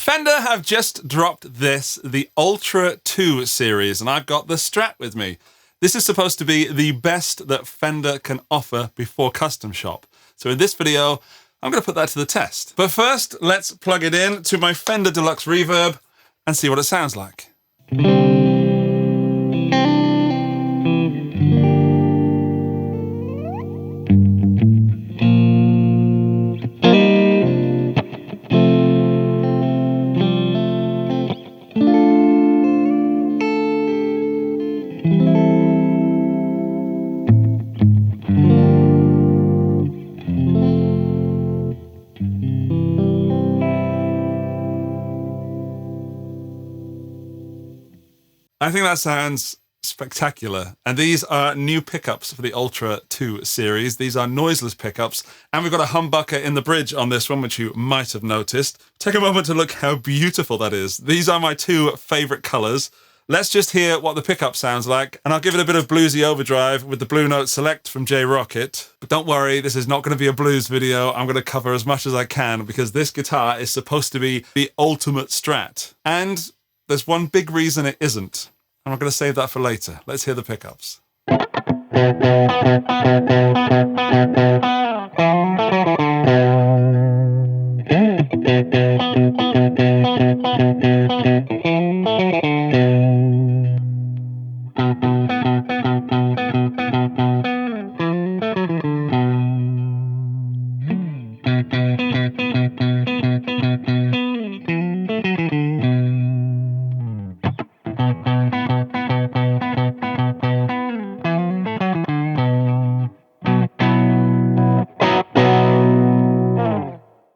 Fender have just dropped this, the Ultra II series, and I've got the Strat with me. This is supposed to be the best that Fender can offer before custom shop. So in this video, I'm going to put that to the test. But first, let's plug it in to my Fender Deluxe Reverb and see what it sounds like. I think that sounds spectacular. And these are new pickups for the Ultra II series. These are noiseless pickups. And we've got a humbucker in the bridge on this one, which you might have noticed. Take a moment to look how beautiful that is. These are my two favorite colors. Let's just hear what the pickup sounds like. And I'll give it a bit of bluesy overdrive with the Blue Note Select from J Rocket. But don't worry, this is not going to be a blues video. I'm going to cover as much as I can because this guitar is supposed to be the ultimate Strat. And there's one big reason it isn't. I'm not going to save that for later. Let's hear the pickups.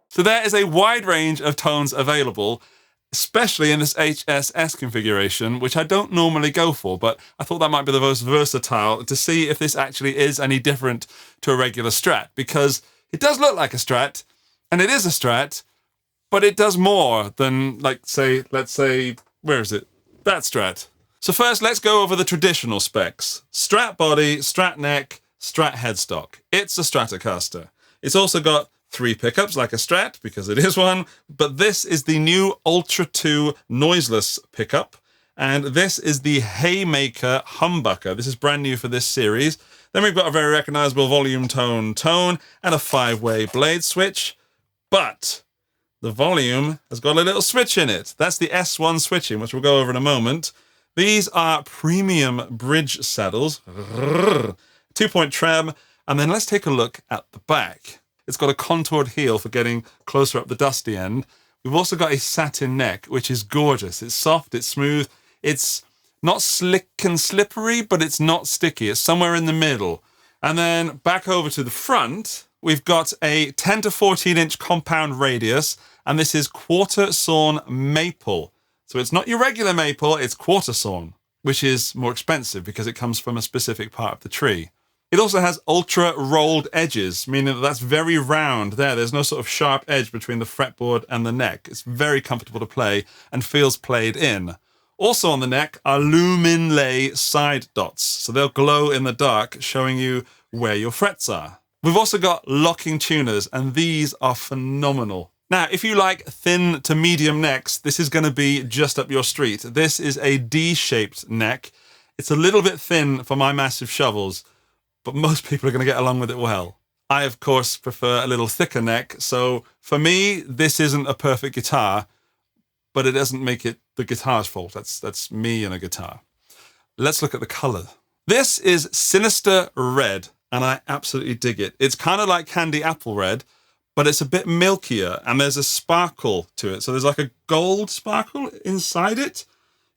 So there is a wide range of tones available, especially in this HSS configuration, which I don't normally go for, but I thought that might be the most versatile to see if this actually is any different to a regular Strat, because it does look like a Strat, and it is a Strat, but it does more than, let's say, where is it? That Strat. So first, let's go over the traditional specs. Strat body, Strat neck, Strat headstock. It's a Stratocaster. It's also got 3 pickups like a Strat, because it is one, but this is the new Ultra II noiseless pickup, and this is the Haymaker humbucker. This is brand new for this series. Then we've got a very recognizable volume tone and a 5-way blade switch, but the volume has got a little switch in it. That's the S1 switching, which we'll go over in a moment. These are premium bridge saddles, 2-point trem, and then let's take a look at the back. It's got a contoured heel for getting closer up the dusty end. We've also got a satin neck, which is gorgeous. It's soft, it's smooth. It's not slick and slippery, but it's not sticky. It's somewhere in the middle. And then back over to the front, we've got a 10 to 14 inch compound radius, and this is quarter sawn maple. So it's not your regular maple, it's quarter sawn, which is more expensive because it comes from a specific part of the tree. It also has ultra rolled edges, meaning that that's very round there. There's no sort of sharp edge between the fretboard and the neck. It's very comfortable to play and feels played in. Also on the neck are lumin lay side dots. So they'll glow in the dark, showing you where your frets are. We've also got locking tuners, and these are phenomenal. Now, if you like thin to medium necks, this is going to be just up your street. This is a D-shaped neck. It's a little bit thin for my massive shovels, but most people are going to get along with it well. I, of course, prefer a little thicker neck, so for me, this isn't a perfect guitar, but it doesn't make it the guitar's fault. That's me and a guitar. Let's look at the color. This is Sinister Red, and I absolutely dig it. It's kind of like Candy Apple Red, but it's a bit milkier, and there's a sparkle to it. So there's like a gold sparkle inside it.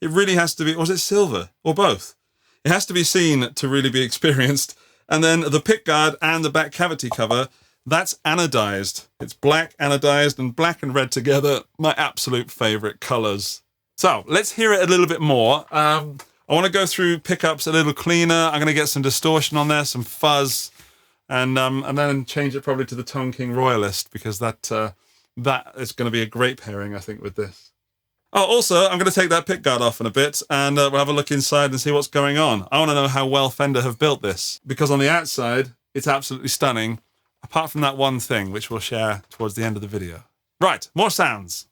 It really has to be, was it silver, or both? It has to be seen to really be experienced. And then the pickguard and the back cavity cover, that's anodized. It's black anodized and black and red together, my absolute favorite colors. So let's hear it a little bit more. I want to go through pickups a little cleaner. I'm going to get some distortion on there, some fuzz, and then change it probably to the Toneking Royalist, because that is going to be a great pairing, I think, with this. Oh, also, I'm going to take that pickguard off in a bit, and we'll have a look inside and see what's going on. I want to know how well Fender have built this, because on the outside, it's absolutely stunning, apart from that one thing, which we'll share towards the end of the video. Right, more sounds.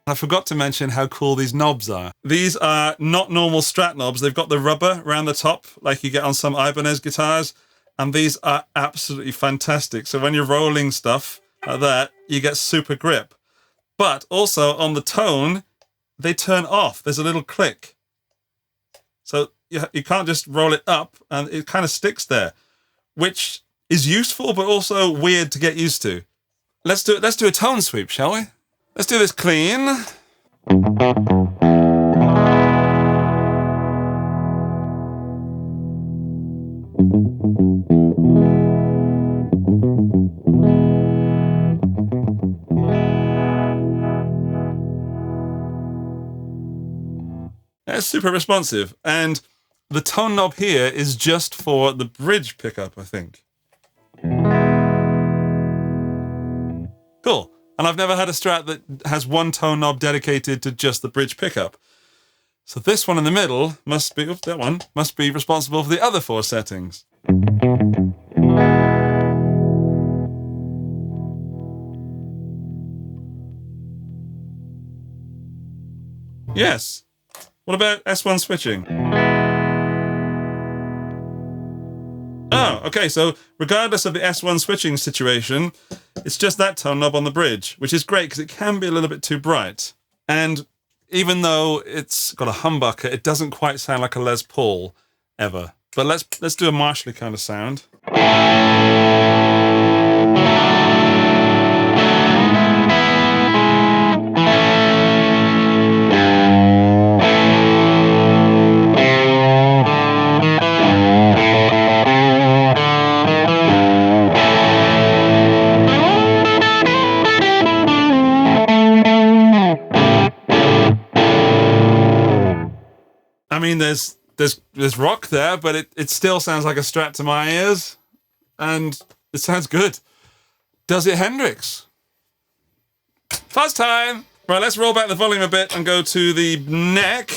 I forgot to mention how cool these knobs are. These are not normal Strat knobs. They've got the rubber around the top like you get on some Ibanez guitars. And these are absolutely fantastic. So when you're rolling stuff like that, you get super grip. But also on the tone, they turn off. There's a little click. So you can't just roll it up and it kind of sticks there, which is useful, but also weird to get used to. Let's do a tone sweep, shall we? Let's do this clean. That's super responsive. And the tone knob here is just for the bridge pickup, I think. Cool. And I've never had a Strat that has one tone knob dedicated to just the bridge pickup. So this one in the middle must be, that one must be responsible for the other 4 settings. Yes. What about S1 switching? Oh, okay, so regardless of the S1 switching situation, it's just that tone knob on the bridge, which is great because it can be a little bit too bright. And even though it's got a humbucker, it doesn't quite sound like a Les Paul ever. But let's do a Marshally kind of sound. I mean, there's rock there, but it still sounds like a Strat to my ears, and it sounds good. Does it Hendrix? Fuzz time! Right, let's roll back the volume a bit and go to the neck.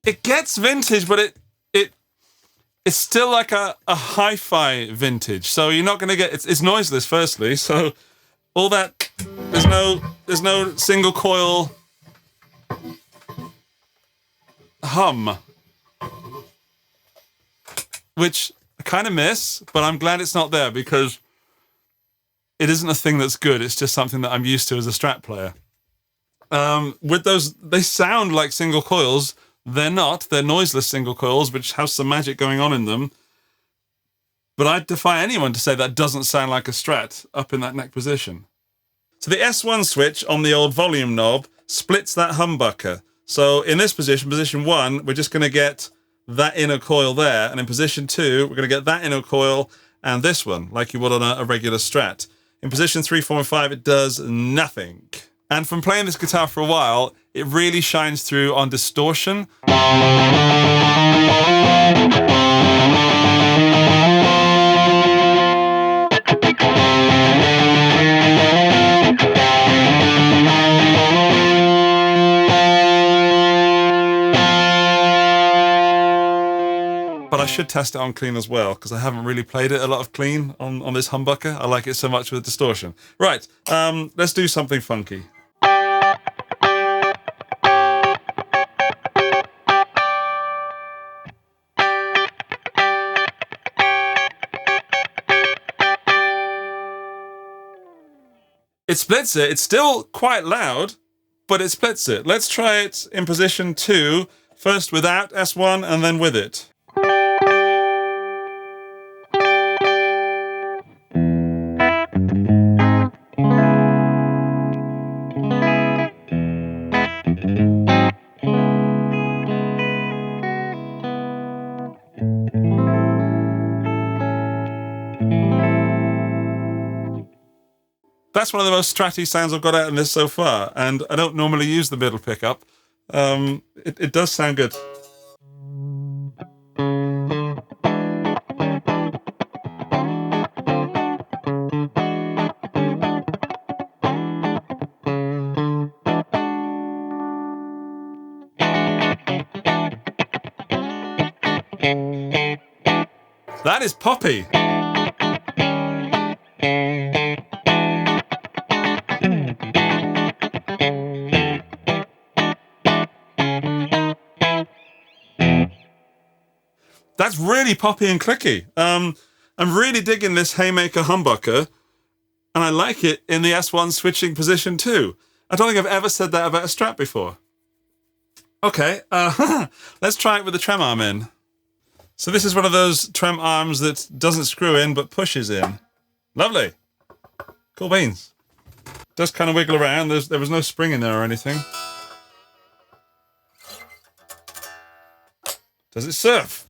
It gets vintage, but it's still like a hi-fi vintage. So you're not going to get it's noiseless. Firstly, so all that there's no single coil hum, which I kind of miss. But I'm glad it's not there because it isn't a thing that's good. It's just something that I'm used to as a Strat player. With those, they sound like single coils. They're not. They're noiseless single coils, which have some magic going on in them. But I defy anyone to say that doesn't sound like a Strat up in that neck position. So the S1 switch on the old volume knob splits that humbucker. So in this position, position 1, we're just going to get that inner coil there. And in position 2, we're going to get that inner coil and this one, like you would on a regular Strat. In position 3, 4, and 5, it does nothing. And from playing this guitar for a while, it really shines through on distortion. But I should test it on clean as well, because I haven't really played it a lot of clean on this humbucker. I like it so much with distortion. Right, let's do something funky. It splits it. It's still quite loud, but it splits it. Let's try it in position 2, first without S1 and then with it. That's one of the most stratty sounds I've got out in this so far, and I don't normally use the middle pickup. It does sound good. That is poppy. That's really poppy and clicky. I'm really digging this Haymaker humbucker, and I like it in the S1 switching position too. I don't think I've ever said that about a Strat before. Okay, let's try it with the trem arm in. So this is one of those trem arms that doesn't screw in but pushes in. Lovely. Cool beans. Does kind of wiggle around. There was no spring in there or anything. Does it surf?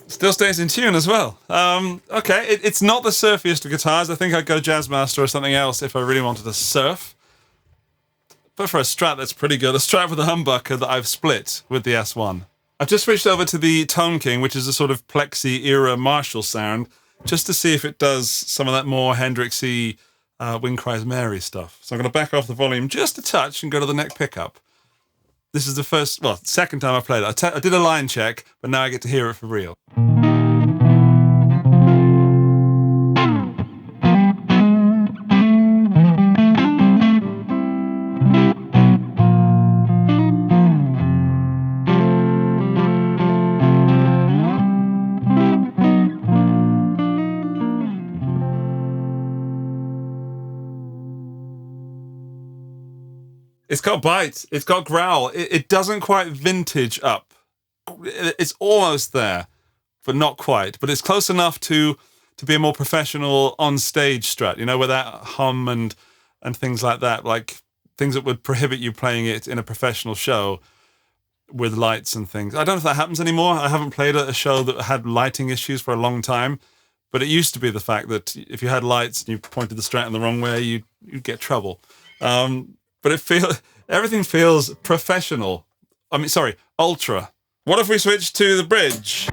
Still stays in tune as well. Okay, it's not the surfiest of guitars. I think I'd go Jazzmaster or something else if I really wanted to surf. But for a Strat, that's pretty good. A Strat with a humbucker that I've split with the S1. I've just switched over to the Toneking, which is a sort of Plexi-era Marshall sound, just to see if it does some of that more Hendrixy Wind Cries Mary stuff. So I'm going to back off the volume just a touch and go to the neck pickup. This is the second time I played it. I did a line check, but now I get to hear it for real. It's got bite. It's got growl. It doesn't quite vintage up. It's almost there, but not quite. But it's close enough to be a more professional on-stage Strat, you know, with that hum and things like that, like things that would prohibit you playing it in a professional show with lights and things. I don't know if that happens anymore. I haven't played at a show that had lighting issues for a long time, but it used to be the fact that if you had lights and you pointed the Strat in the wrong way, you'd get trouble. But everything feels professional. I mean, sorry, ultra. What if we switch to the bridge?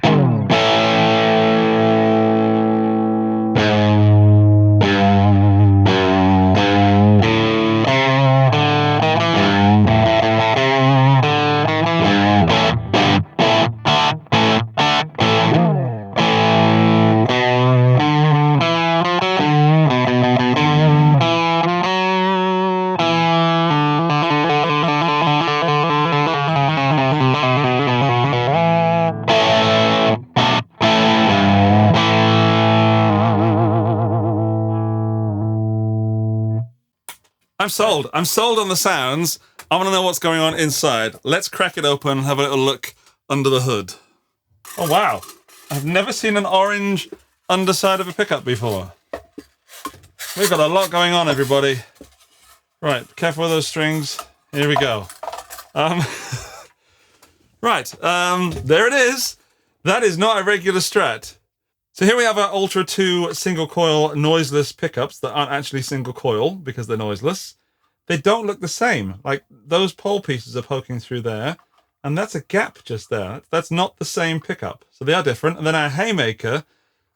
I'm sold. I'm sold on the sounds. I want to know what's going on inside. Let's crack it open and have a little look under the hood. Oh, wow. I've never seen an orange underside of a pickup before. We've got a lot going on, everybody. Right, careful with those strings. Here we go. Right, there it is. That is not a regular Strat. So here we have our Ultra II single coil noiseless pickups that aren't actually single coil because they're noiseless. they don't look the same. Like those pole pieces are poking through there, and that's a gap just there. That's not the same pickup. So they are different. And then our Haymaker,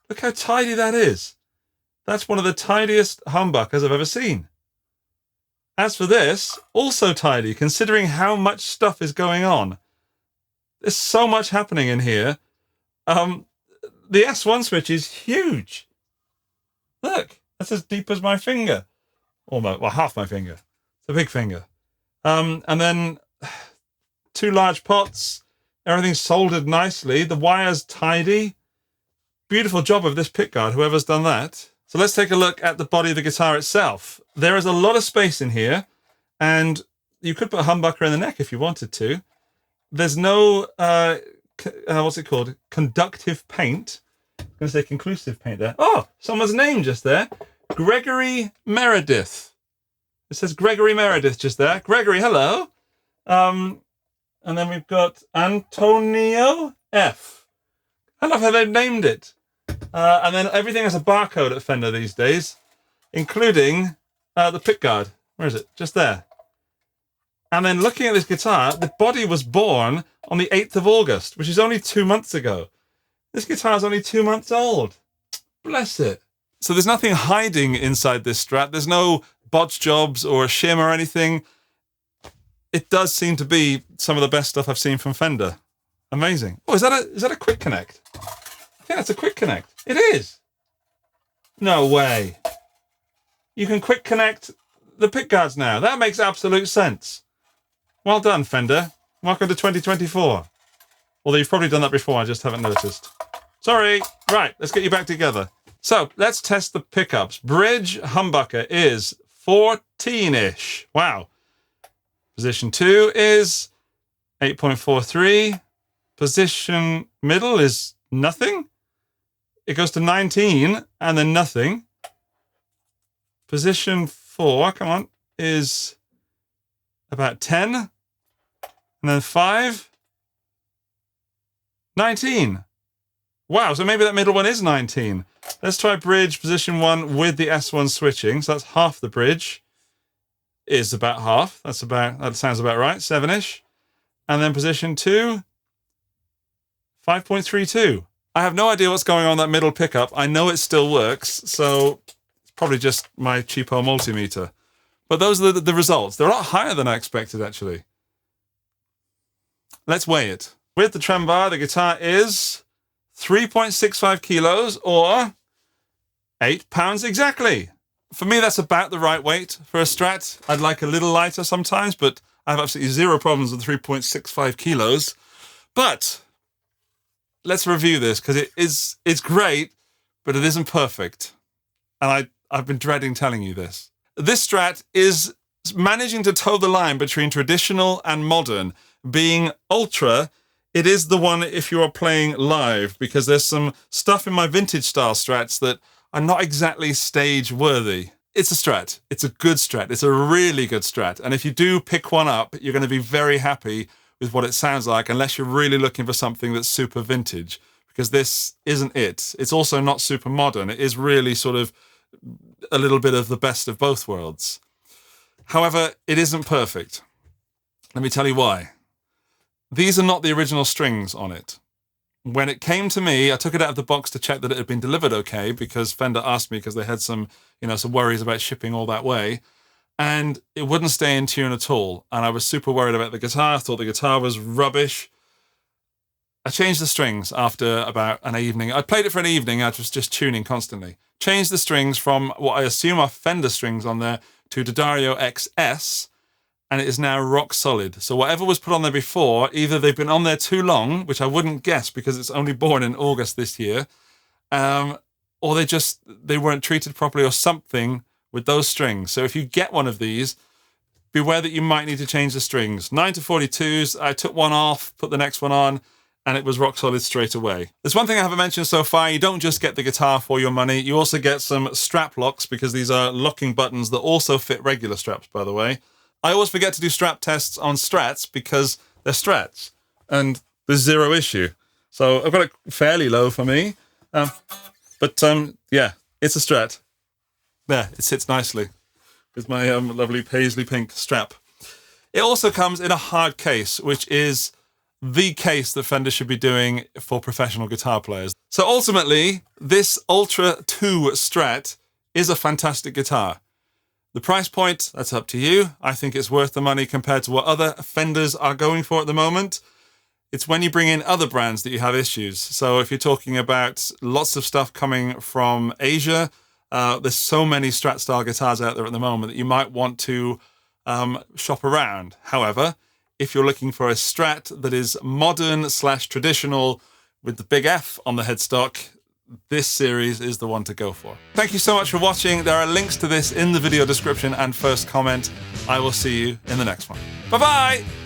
look how tidy that is. That's one of the tidiest humbuckers I've ever seen. As for this, also tidy, considering how much stuff is going on. There's so much happening in here. The S1 switch is huge. Look, that's as deep as my finger. Almost, well, half my finger. It's a big finger. And then 2 large pots. Everything's soldered nicely. The wire's tidy. Beautiful job of this pickguard, whoever's done that. So let's take a look at the body of the guitar itself. There is a lot of space in here, and you could put a humbucker in the neck if you wanted to. There's no, what's it called? Conductive paint. I'm going to say conclusive paint there. Oh, someone's name just there. Gregory Meredith. It says Gregory Meredith just there. Gregory, hello. And then we've got Antonio F. I love how they've named it. And then everything has a barcode at Fender these days, including the pickguard. Where is it? Just there. And then looking at this guitar, the body was born on the 8th of August, which is only 2 months ago. This guitar is only 2 months old. Bless it. So there's nothing hiding inside this Strat. There's no botch jobs or a shim or anything. It does seem to be some of the best stuff I've seen from Fender. Amazing. Oh, is that a quick connect? I think that's a quick connect. It is. No way. You can quick connect the pickguards now. That makes absolute sense. Well done, Fender. Welcome to 2024. Although you've probably done that before, I just haven't noticed. Sorry. Right, let's get you back together. So let's test the pickups. Bridge humbucker is 14-ish. Wow. Position 2 is 8.43. Position middle is nothing. It goes to 19 and then nothing. Position 4, come on, is about 10. And then 5, 19. Wow, so maybe that middle one is 19. Let's try bridge position 1 with the S1 switching. So that's half the bridge. Is about half. That sounds about right. 7-ish. And then position 2, 5.32. I have no idea what's going on in that middle pickup. I know it still works, so it's probably just my cheapo multimeter. But those are the results. They're a lot higher than I expected, actually. Let's weigh it. With the trem bar, the guitar is 3.65 kilos or 8 pounds exactly. For me, that's about the right weight for a Strat. I'd like a little lighter sometimes, but I have absolutely zero problems with 3.65 kilos. But let's review this, because it's great, but it isn't perfect. And I've been dreading telling you this. This Strat is managing to toe the line between traditional and modern. Being ultra, it is the one if you are playing live, because there's some stuff in my vintage style Strats that are not exactly stage worthy. It's a Strat. It's a good Strat. It's a really good Strat. And if you do pick one up, you're going to be very happy with what it sounds like, unless you're really looking for something that's super vintage, because this isn't it. It's also not super modern. It is really sort of a little bit of the best of both worlds. However, it isn't perfect. Let me tell you why. These are not the original strings on it. When it came to me, I took it out of the box to check that it had been delivered okay, because Fender asked me, because they had some worries about shipping all that way. And it wouldn't stay in tune at all. And I was super worried about the guitar. I thought the guitar was rubbish. I changed the strings after about an evening. I played it for an evening. I was just tuning constantly. Changed the strings from what I assume are Fender strings on there to D'Addario XS. And it is now rock solid. So whatever was put on there before, either they've been on there too long, which I wouldn't guess because it's only born in August this year, or they weren't treated properly or something with those strings. So if you get one of these, beware that you might need to change the strings. 9-42s, I took one off, put the next one on, and it was rock solid straight away. There's one thing I haven't mentioned so far. You don't just get the guitar for your money. You also get some strap locks, because these are locking buttons that also fit regular straps, by the way. I always forget to do strap tests on Strats because they're Strats and there's zero issue. So I've got it fairly low for me. Yeah, it's a Strat. There, it sits nicely. is my lovely paisley pink strap. It also comes in a hard case, which is the case that Fender should be doing for professional guitar players. So ultimately, this Ultra II Strat is a fantastic guitar. The price point, that's up to you. I think it's worth the money compared to what other Fenders are going for at the moment. It's when you bring in other brands that you have issues. So if you're talking about lots of stuff coming from Asia, there's so many Strat style guitars out there at the moment that you might want to shop around. However, if you're looking for a Strat that is modern / traditional with the big F on the headstock, this series is the one to go for. Thank you so much for watching. There are links to this in the video description and first comment. I will see you in the next one. Bye-bye!